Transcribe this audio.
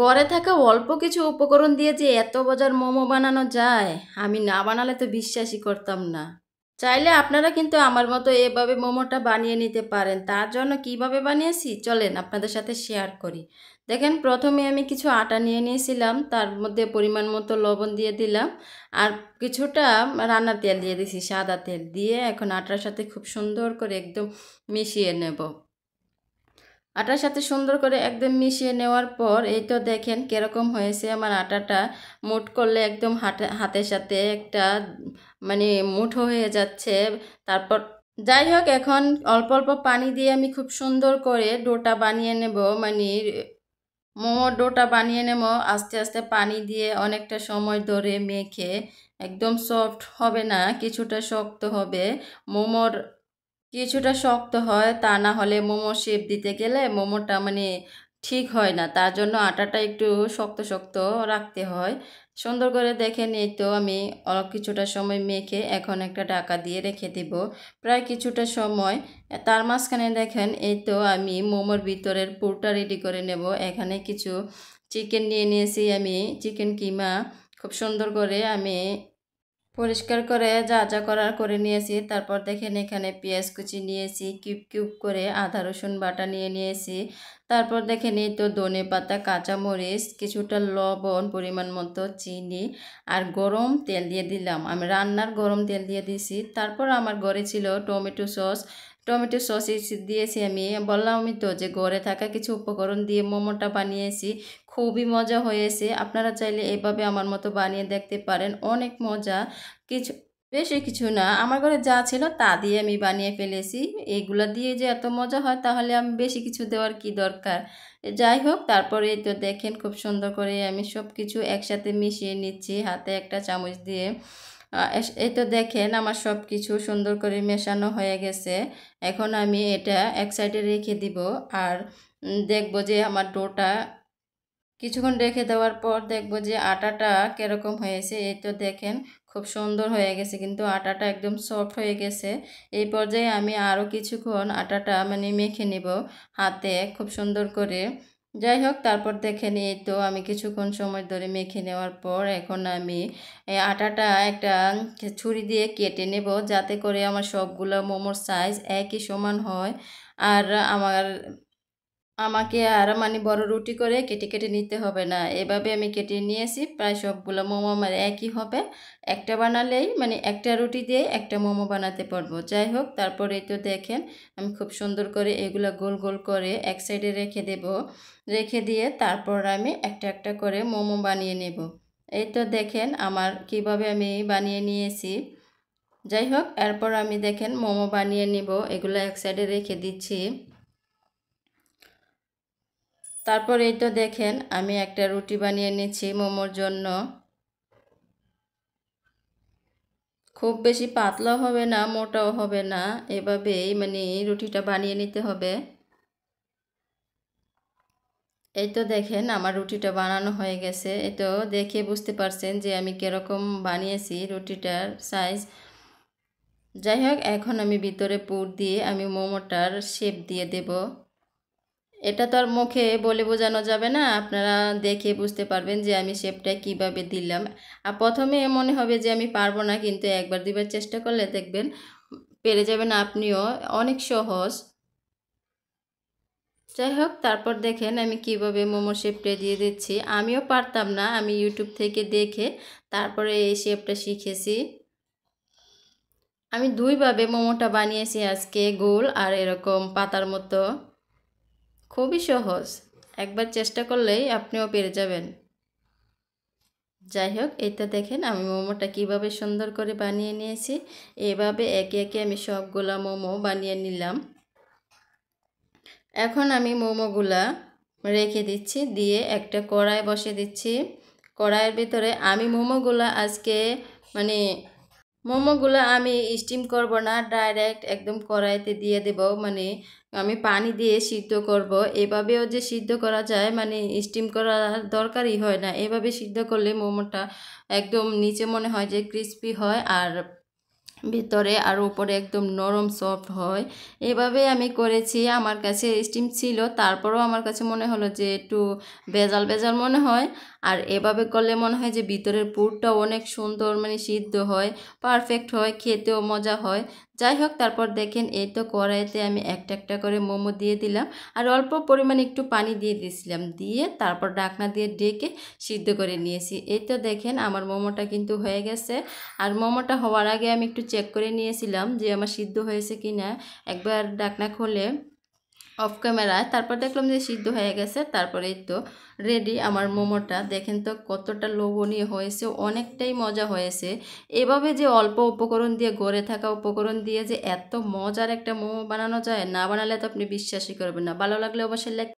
ঘরে থাকা অল্প কিছু উপকরণ দিয়ে যে এত মজার মোমো বানানো যায়, আমি না বানালে তো বিশ্বাসই করতাম না। চাইলে আপনারা কিন্তু আমার মতো এভাবে মোমোটা বানিয়ে নিতে পারেন। তার জন্য কিভাবে বানিয়েছি চলেন আপনাদের সাথে শেয়ার করি। দেখেন, প্রথমে আমি কিছু আটা নিয়ে নিয়েছিলাম, তার মধ্যে পরিমাণ মতো লবণ দিয়ে দিলাম, আর কিছুটা রান্নার তেল দিয়ে দিছি, সাদা তেল দিয়ে এখন আটার সাথে খুব সুন্দর করে একদম মিশিয়ে নেব। আটার সাথে সুন্দর করে একদম মিশিয়ে নেওয়ার পর এই তো দেখেন কিরকম হয়েছে আমার আটাটা। মুঠ করলে একদম হাতের সাথে একটা মুঠো হয়ে যাচ্ছে। তারপর যাই হোক, এখন অল্প অল্প পানি দিয়ে আমি খুব সুন্দর করে ডোটা বানিয়ে নেব। মোমোর ডোটা বানিয়ে নেব আস্তে আস্তে পানি দিয়ে অনেকটা সময় ধরে মেখে। একদম সফট হবে না, কিছুটা শক্ত হবে। মোমোর কিছুটা শক্ত হয়, তা না হলে মোমো শেপ দিতে গেলে মোমোটা ঠিক হয় না। তার জন্য আটাটা একটু শক্ত শক্ত রাখতে হয়। সুন্দর করে দেখেন, এই তো আমি কিছুটা সময় মেখে এখন একটা ঢাকা দিয়ে রেখে দেব প্রায় কিছুটা সময়। তার মাঝখানে দেখেন, এই তো আমি মোমোর ভিতরের পুরটা রেডি করে নেব। এখানে কিছু চিকেন নিয়ে নিয়েছি, আমি চিকেন কিমা খুব সুন্দর করে আমি পরিষ্কার করে যা যা করার করে নিয়েছি। তারপর দেখেন এখানে পেঁয়াজ কুচি নিয়েছি, কিউব কিউব করে আদা রসুন বাটা নিয়ে নিয়েছি। তারপর দেখেন এই তো ধনে পাতা, কাঁচামরিচ, কিছুটা লবণ, পরিমাণ মতো চিনি আর গরম তেল দিয়ে দিলাম। আমি রান্নার গরম তেল দিয়ে দিয়েছি। তারপর আমার ঘরে ছিল টমেটো সস দিয়েছি। আমি বললাম আমি তো যে ঘরে থাকা কিছু উপকরণ দিয়ে মোমোটা বানিয়েছি, খুবই মজা হয়েছে। আপনারা চাইলে এভাবে আমার মতো বানিয়ে দেখতে পারেন, অনেক মজা। কিছু বেশি কিছু না, আমার ঘরে যা ছিল তা দিয়ে আমি বানিয়ে ফেলেছি। এইগুলো দিয়ে যে এত মজা হয় তাহলে আমি বেশি কিছু দেওয়ার কি দরকার। যাই হোক, তারপরে এই তো দেখেন খুব সুন্দর করে আমি সব কিছু একসাথে মিশিয়ে নিচ্ছি হাতে একটা চামচ দিয়ে। এই তো দেখেন আমার সব কিছু সুন্দর করে মেশানো হয়ে গেছে। এখন আমি এটা এক সাইডে রেখে দিব আর দেখব যে আমার ডোটা কিছুক্ষণ রেখে দেওয়ার পর দেখব যে আটাটা কিরকম হয়েছে। এই তো দেখেন খুব সুন্দর হয়ে গেছে, কিন্তু আটাটা একদম সফট হয়ে গেছে। এই পর্যায়ে আমি আরও কিছুক্ষণ আটাটা মেখে নেব হাতে খুব সুন্দর করে। যাই হোক, তারপর দেখেন এই তো আমি কিছুক্ষণ সময় ধরে মেখে নেওয়ার পর এখন আমি এই আটাটা একটা ছুরি দিয়ে কেটে নেব, যাতে করে আমার সবগুলো মোমোর সাইজ একই সমান হয়। আর আমাকে আর বড় রুটি করে কেটে কেটে নিতে হবে না। এভাবে আমি কেটে নিয়েছি, প্রায় সবগুলো মোমো আমার একই হবে। একটা বানালেই একটা রুটি দিয়ে একটা মোমো বানাতে পারবো। যাই হোক, তারপরে তো দেখেন আমি খুব সুন্দর করে এগুলো গোল গোল করে এক সাইডে রেখে দেব। রেখে দিয়ে তারপর আমি একটা একটা করে মোমো বানিয়ে নেব। এই তো দেখেন আমার কিভাবে আমি বানিয়ে নিয়েছি। যাই হোক, এরপর আমি দেখেন মোমো বানিয়ে নিব, এগুলো এক সাইডে রেখে দিচ্ছি। তারপর এই তো দেখেন আমি একটা রুটি বানিয়ে নিচ্ছি মোমোর জন্য। খুব বেশি পাতলাও হবে না, মোটাও হবে না, এভাবেই রুটিটা বানিয়ে নিতে হবে। এই তো দেখেন আমার রুটিটা বানানো হয়ে গেছে। এই তো দেখে বুঝতে পারছেন যে আমি কিরকম বানিয়েছি রুটিটার সাইজ। যাই হোক, এখন আমি ভিতরে পুর দিয়ে আমি মোমোটার শেপ দিয়ে দেব। এটা তো আর মুখে বলে বোঝানো যাবে না, আপনারা দেখে বুঝতে পারবেন যে আমি শেপটা কিভাবে দিলাম। আর প্রথমে মনে হবে যে আমি পারবো না, কিন্তু একবার দুইবার চেষ্টা করলে দেখবেন পেরে যাবেন আপনিও, অনেক সহজ। যাই হোক, তারপর দেখেন আমি কিভাবে মোমো শেপটা দিয়ে দিচ্ছি। আমিও পারতাম না, আমি ইউটিউব থেকে দেখে তারপরে এই শেপটা শিখেছি। আমি দুইভাবে মোমোটা বানিয়েছি আজকে, গোল আর এরকম পাতার মতো। খুবই সহজ, একবার চেষ্টা করলেই আপনিও পেরে যাবেন। যাই হোক, এই তো দেখেন আমি মোমোটা কিভাবে সুন্দর করে বানিয়ে নিয়েছি। এভাবে একে একে আমি সবগুলা মোমো বানিয়ে নিলাম। এখন আমি মোমোগুলা রেখে দিচ্ছি, দিয়ে একটা কড়াই বসে দিচ্ছি। কড়াইয়ের ভিতরে আমি মোমোগুলো আমি স্টিম করব না, ডাইরেক্ট একদম কড়াইতে দিয়ে দেব। আমি পানি দিয়ে সিদ্ধ করব। এভাবেও যে সিদ্ধ করা যায়, স্টিম করার দরকারই হয় না। এভাবে সিদ্ধ করলে মোমোটা একদম নিচে মনে হয় যে ক্রিস্পি হয়, আর ভিতরে আর উপরে একদম নরম সফট হয়। এভাবে আমি করেছি, আমার কাছে স্টিম ছিল, তারপরেও আমার কাছে মনে হলো যে একটু ভেজাল ভেজাল মনে হয়। আর এভাবে করলে মনে হয় যে ভিতরের পুরটা অনেক সুন্দর মানে সিদ্ধ হয়, পারফেক্ট হয়, খেতেও মজা হয়। যাই হোক, তারপর দেখেন এই তো কড়াইতে আমি একটা একটা করে মোমো দিয়ে দিলাম, আর অল্প পরিমাণে একটু পানি দিয়ে দিয়েছিলাম, দিয়ে তারপর ঢাকনা দিয়ে ঢেকে সিদ্ধ করে নিয়েছি। এই তো দেখেন আমার মোমোটা কিন্তু হয়ে গেছে। আর মোমোটা হওয়ার আগে আমি একটু চেক করে নিয়েছিলাম যে আমার সিদ্ধ হয়েছে কি না, একবার ঢাকনা খুলে অফ ক্যামেরায়, তারপর দেখলাম যে সিদ্ধ হয়ে গেছে। তারপরে এই তো রেডি আমার মোমোটা। দেখেন তো কতটা লোভনীয় হয়েছে, অনেকটাই মজা হয়েছে। এভাবে যে অল্প উপকরণ দিয়ে, গড়ে থাকা উপকরণ দিয়ে যে এত মজার একটা মোমো বানানো যায়, না বানালে তো আপনি বিশ্বাসই করবেন না। ভালো লাগলে অবশ্যই লাইক